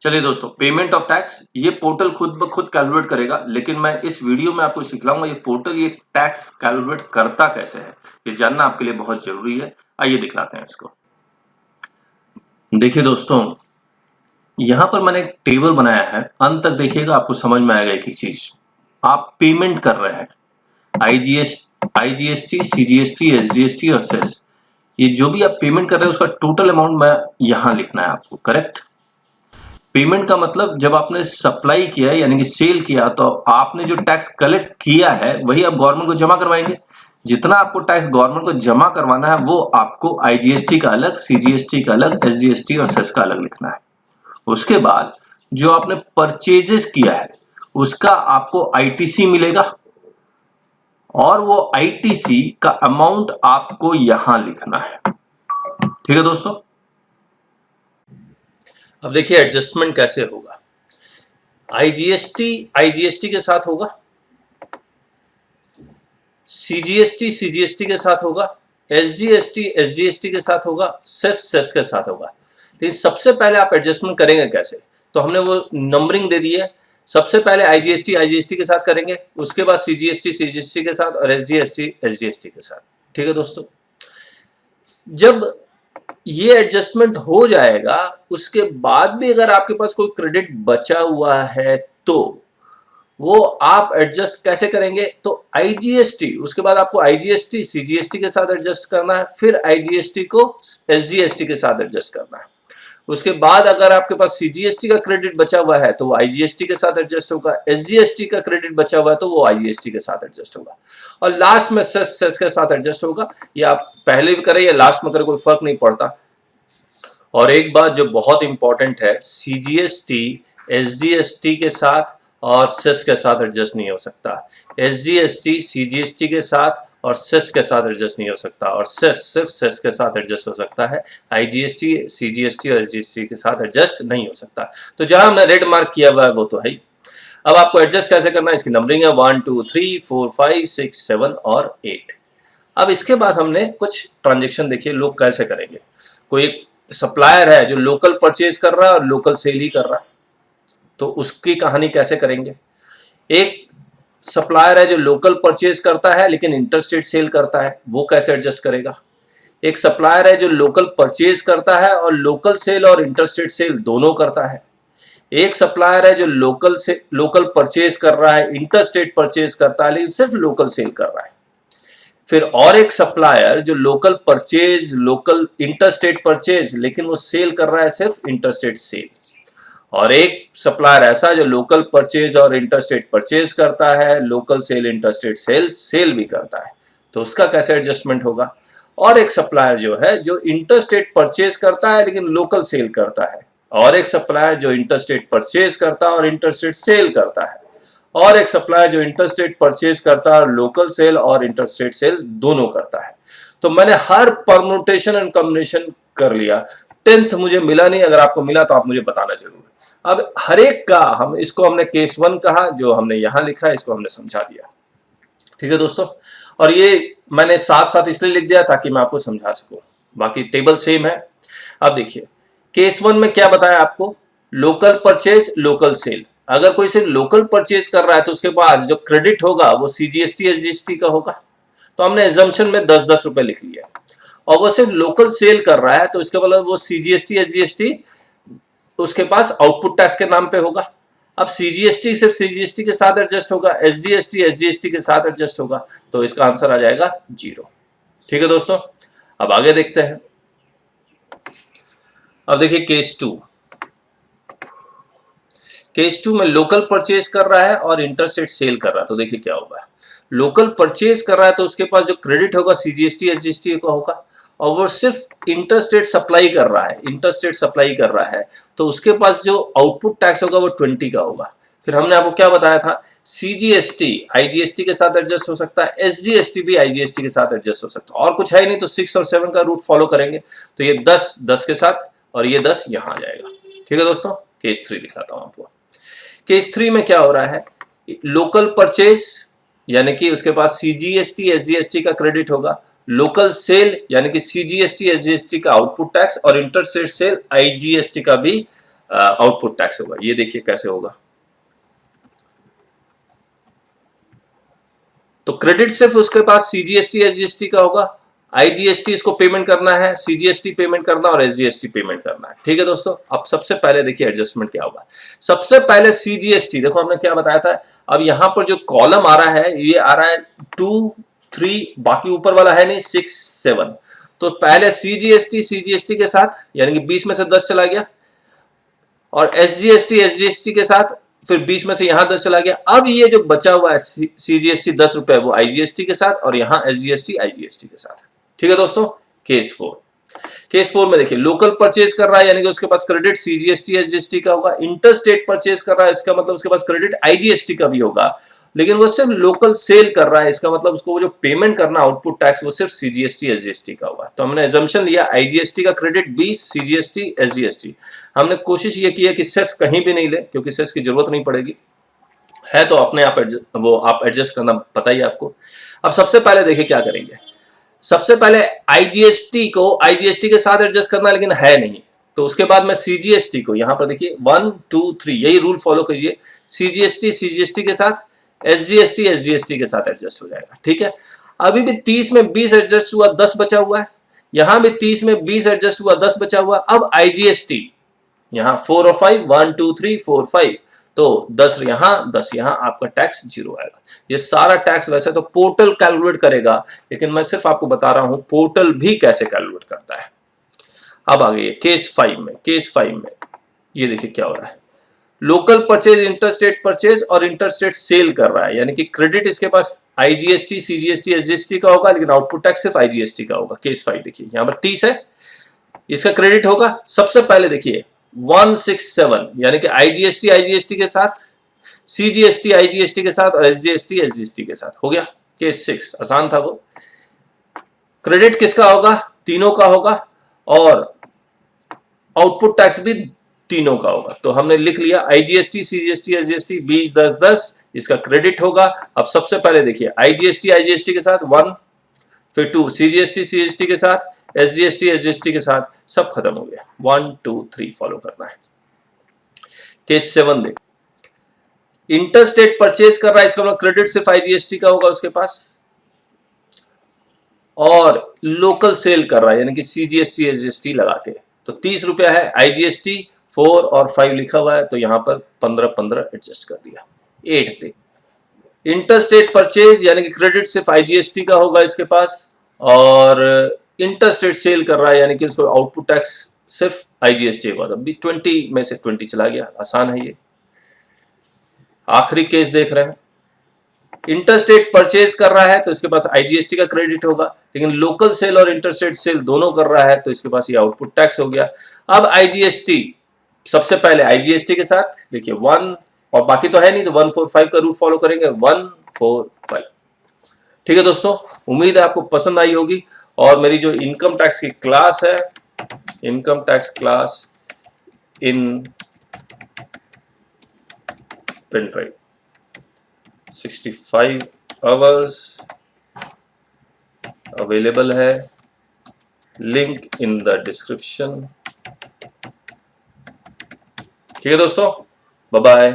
चलिए दोस्तों, payment of tax ये पोर्टल खुद ब खुद कैलकुलेट करेगा, लेकिन मैं इस वीडियो में आपको सिखलाऊंगा ये पोर्टल ये टैक्स कैलकुलेट करता कैसे है। ये जानना आपके लिए बहुत जरूरी है। आइए दिखलाते हैं इसको। देखिए दोस्तों, यहाँ पर मैंने एक टेबल बनाया है। अंत तक देखिएगा, आपको समझ में आएगा एक एक चीज। आप पेमेंट कर रहे हैं आईजीएसटी, सीजीएसटी, एसजीएसटी और सेस। ये जो भी आप पेमेंट कर रहे हैं उसका टोटल अमाउंट मैं यहाँ लिखना है आपको। करेक्ट। पेमेंट का मतलब जब आपने सप्लाई किया है यानी कि सेल किया, तो आपने जो टैक्स कलेक्ट किया है वही आप गवर्नमेंट को जमा करवाएंगे। जितना आपको टैक्स गवर्नमेंट को जमा करवाना है वो आपको आईजीएसटी का अलग, सीजीएसटी का अलग, एसजीएसटी और सेस का अलग लिखना है। उसके बाद जो आपने परचेजेस किया है उसका आपको आईटीसी मिलेगा और वो आईटीसी का अमाउंट आपको यहां लिखना है। ठीक है दोस्तों। अब देखिए एडजस्टमेंट कैसे होगा। आईजीएसटी के साथ होगा, सीजीएसटी सीजीएसटी के साथ होगा, एसजीएसटी के साथ होगा, सेस के साथ होगा। लेकिन सबसे पहले आप एडजस्टमेंट करेंगे कैसे? तो हमने वो नंबरिंग दे दी है। सबसे पहले आईजीएसटी के साथ करेंगे, उसके बाद सीजीएसटी के साथ और एसजीएसटी के साथ। ठीक है दोस्तों। जब ये एडजस्टमेंट हो जाएगा उसके बाद भी अगर आपके पास कोई क्रेडिट बचा हुआ है तो वो आप एडजस्ट कैसे करेंगे? तो आईजीएसटी, उसके बाद आपको आईजीएसटी सीजीएसटी के साथ एडजस्ट करना है, फिर आईजीएसटी को एसजीएसटी के साथ एडजस्ट करना है। उसके बाद अगर आपके पास सीजीएसटी का क्रेडिट बचा हुआ है तो वो आईजीएसटी के साथ एडजस्ट होगा, एसजीएसटी का क्रेडिट बचा हुआ है तो वो आईजीएसटी के साथ एडजस्ट होगा, और लास्ट में सेस के साथ एडजस्ट होगा। ये आप पहले भी करें या लास्ट में करें कोई फर्क नहीं पड़ता। और एक बात जो बहुत इंपॉर्टेंट है, सीजीएसटी एसजीएसटी के साथ और सेस के साथ एडजस्ट नहीं हो सकता। एसजीएसटी सीजीएसटी के साथ और सेस के साथ एडजस्ट नहीं हो सकता, और सेस सिर्फ सेस के साथ एडजस्ट हो सकता है। आईजीएसटी सीजीएसटी और एसजीएसटी के साथ एडजस्ट नहीं हो सकता। तो जहां हमने रेड मार्क किया हुआ है वो तो है ही। अब आपको एडजस्ट कैसे करना है, इसकी नंबरिंग है 1 2 3 4 5 6 7 और 8। अब इसके बाद हमने कुछ ट्रांजेक्शन देखिए लोग कैसे करेंगे। कोई एक सप्लायर है जो लोकल परचेज कर रहा है और लोकल सेल ही कर रहा है, तो उसकी कहानी कैसे करेंगे। एक सप्लायर है जो लोकल परचेज करता है लेकिन इंटरस्टेट सेल करता है, वो कैसे एडजस्ट करेगा। एक सप्लायर है जो लोकल परचेज करता है और लोकल सेल और इंटरस्टेट सेल दोनों करता है। एक सप्लायर है जो लोकल परचेज कर रहा है, इंटरस्टेट परचेज करता है लेकिन सिर्फ लोकल सेल कर रहा है। फिर और एक सप्लायर जो लोकल इंटरस्टेट परचेज लेकिन वो सेल कर रहा है सिर्फ इंटरस्टेट सेल। और एक सप्लायर ऐसा जो लोकल परचेज और इंटरस्टेट परचेज करता है, लोकल सेल इंटरस्टेट सेल भी करता है, तो उसका कैसे एडजस्टमेंट होगा। और एक सप्लायर जो है जो इंटरस्टेट परचेज करता है लेकिन लोकल सेल करता है, और एक सप्लायर जो इंटरस्टेट परचेज करता है और इंटरस्टेट सेल करता है, और एक सप्लायर जो इंटरस्टेट परचेज करता है और लोकल सेल और इंटरस्टेट सेल दोनों करता है। तो मैंने हर परम्यूटेशन एंड कॉम्बिनेशन कर लिया। 10th मुझे मिला नहीं, अगर आपको मिला तो आप मुझे बताना जरूर। अब हर एक का हमने केस 1 कहा, जो हमने यहां लिखा है इसको हमने समझा दिया। ठीक है दोस्तों। और ये मैंने साथ साथ इसलिए लिख दिया ताकि मैं आपको समझा सकूं, बाकी टेबल सेम है। अब देखिए केस 1 में क्या बताया आपको, लोकल परचेज लोकल सेल। अगर कोई सिर्फ लोकल परचेज कर रहा है तो उसके पास जो क्रेडिट होगा वो सीजीएसटी एसजीएसटी का होगा, तो हमने एजम्पशन में 10-10 रुपए लिख लिया। और वो सिर्फ लोकल सेल कर रहा है तो इसके मतलब वो सीजीएसटी एसजीएसटी उसके पास आउटपुट टैक्स के नाम पे होगा। अब सीजीएसटी सिर्फ सीजीएसटी के साथ एडजस्ट होगा, एसजीएसटी एसजीएसटी के साथ एडजस्ट होगा, तो इसका आंसर आ जाएगा 0। ठीक है दोस्तों। अब आगे देखते हैं। अब देखिए केस 2। केस 2 में लोकल परचेज कर रहा है और इंटरस्टेट सेल कर रहा है, तो देखिए क्या होगा। लोकल परचेज कर रहा है तो उसके पास जो क्रेडिट होगा सीजीएसटी एसजीएसटी का होगा, और वो सिर्फ इंटरस्टेट सप्लाई कर रहा है, तो उसके पास जो आउटपुट टैक्स होगा वो 20 का होगा। फिर हमने आपको क्या बताया था, सीजीएसटी आईजीएसटी के साथ एडजस्ट हो सकता है, एसजीएसटी भी आईजीएसटी के साथ एडजस्ट हो सकता है, और कुछ है ही नहीं, तो 6 और 7 का रूट फॉलो करेंगे, तो ये 10 के साथ और ये 10 यहां आ जाएगा। ठीक है दोस्तों। केस 3 दिखाता हूं आपको। केस 3 में क्या हो रहा है, लोकल परचेज यानी कि उसके पास सीजीएसटी एसजीएसटी का क्रेडिट होगा, लोकल सेल यानी कि सीजीएसटी एसजीएसटी का आउटपुट टैक्स, और इंटरस्टेट सेल आईजीएसटी का भी आउटपुट टैक्स होगा। ये देखिए कैसे होगा। तो क्रेडिट सिर्फ उसके पास सीजीएसटी एसजीएसटी का होगा, आईजीएसटी इसको पेमेंट करना है, सीजीएसटी पेमेंट करना और एसजीएसटी पेमेंट करना है। ठीक है दोस्तों, अब सबसे पहले देखिए एडजस्टमेंट क्या होगा। सबसे पहले सीजीएसटी, देखो हमने क्या बताया था, अब यहां पर जो कॉलम आ रहा है ये आ रहा है 2 3, बाकी ऊपर वाला है नहीं 6 7। तो पहले सीजीएसटी के साथ यानी कि 20 में से 10 चला गया, और एसजीएसटी के साथ फिर 20 में से यहां 10 चला गया। अब ये जो बचा हुआ है सीजीएसटी 10 रुपए वो आईजीएसटी के साथ, और यहां एसजीएसटी आईजीएसटी के साथ। ठीक है दोस्तों, केस 4। केस 4 में देखिए लोकल परचेज कर रहा है यानी कि उसके पास क्रेडिट सीजीएसटी एसजीएसटी का होगा। इंटरस्टेट परचेज कर रहा है, इसका मतलब उसके पास क्रेडिट आईजीएसटी का भी होगा, लेकिन वो सिर्फ लोकल सेल कर रहा है, इसका मतलब उसको वो जो पेमेंट करना आउटपुट टैक्स वो सिर्फ सीजीएसटी एसजीएसटी का होगा। तो हमने एजम्पशन लिया आईजीएसटी का क्रेडिट 20, सीजीएसटी एसजीएसटी। हमने कोशिश ये की है कि सेस कहीं भी नहीं ले, क्योंकि सेस की जरूरत नहीं पड़ेगी, है तो अपने आप वो आप एडजस्ट करना पता ही आपको। अब सबसे पहले देखिए क्या करेंगे। सबसे पहले आईजीएसटी को आईजीएसटी के साथ एडजस्ट करना, लेकिन है नहीं, तो उसके बाद में सीजीएसटी को यहां पर देखिए 1 2 3 यही रूल फॉलो कीजिए। सीजीएसटी सीजीएसटी के साथ, एसजीएसटी एसजीएसटी के साथ एडजस्ट हो जाएगा। ठीक है, अभी भी 30 में 20 एडजस्ट हुआ, 10 बचा हुआ है। यहां भी 30 में 20 एडजस्ट हुआ, 10 बचा हुआ। अब आईजीएसटी यहां 4 और 5, 1 2 3 4 5, तो 10 यहां 10 यहां, आपका टैक्स 0 आएगा। ये सारा टैक्स वैसे तो पोर्टल कैलकुलेट करेगा, लेकिन मैं सिर्फ आपको बता रहा हूं पोर्टल भी कैसे कैलकुलेट करता है। अब आ गई केस 5 में। केस 5 में ये देखिए क्या हो रहा है। लोकल परचेज, इंटरस्टेट परचेज और इंटरस्टेट सेल कर रहा है, यानी कि क्रेडिट इसके पास आईजीएसटी सीजीएसटी एसजीएसटी का होगा, लेकिन आउटपुट टैक्स सिर्फ आईजीएसटी का होगा। केस 5 देखिए यहां पर 30 है, इसका क्रेडिट होगा। सबसे पहले देखिए 167 यानी कि आईजीएसटी आईजीएसटी के साथ, सीजीएसटी आईजीएसटी के साथ और एसजीएसटी एसजीएसटी के साथ हो गया। केस 6 आसान था वो। क्रेडिट किसका होगा? तीनों का होगा, और आउटपुट टैक्स भी तीनों का होगा। तो हमने लिख लिया आईजीएसटी सीजीएसटी एसजीएसटी 20 10 10, इसका क्रेडिट होगा। अब सबसे पहले देखिए आईजीएसटी आईजीएसटी के साथ 1, फिर 2 सीजीएसटी सीजीएसटी के साथ, एसजीएसटी एसजीएसटी के साथ, सब खत्म हो गया। 1 2 3 फॉलो करना है। केस 7 देख, इंटरस्टेट परचेज कर रहा है, इसका मतलब क्रेडिट सिर्फ आईजीएसटी का होगा उसके पास, और लोकल सेल कर रहा है यानी कि सीजीएसटी एसजीएसटी लगा के, तो 30 रुपया है। आईजीएसटी 4 और 5 लिखा हुआ है, तो यहां पर 15 15 एडजस्ट कर दिया। 8 देख, इंटरस्टेट परचेज यानी कि क्रेडिट सिर्फ आईजीएसटी का होगा इसके पास, और इंटरस्टेट सेल कर रहा है यानी कि उसको आउटपुट टैक्स सिर्फ आईजीएसटी होगा। अभी 20 में से 20 चला गया, आसान है ये। आखिरी केस देख रहे हैं, इंटरस्टेट परचेज कर रहा है तो इसके पास आईजीएसटी का क्रेडिट होगा, लेकिन लोकल सेल और इंटरस्टेट सेल दोनों कर रहा है तो इसके पास ये आउटपुट टैक्स हो गया। अब आईजीएसटी, सबसे पहले आईजीएसटी के साथ देखिए 1, और बाकी तो है नहीं, तो 1 4 5 का रूट फॉलो करेंगे, 1 4 5। ठीक है दोस्तों, उम्मीद है आपको पसंद आई होगी। और मेरी जो इनकम टैक्स की क्लास है, income tax class in pen drive 65 hours available है, लिंक इन द डिस्क्रिप्शन। ठीक है दोस्तों, बाय बाय।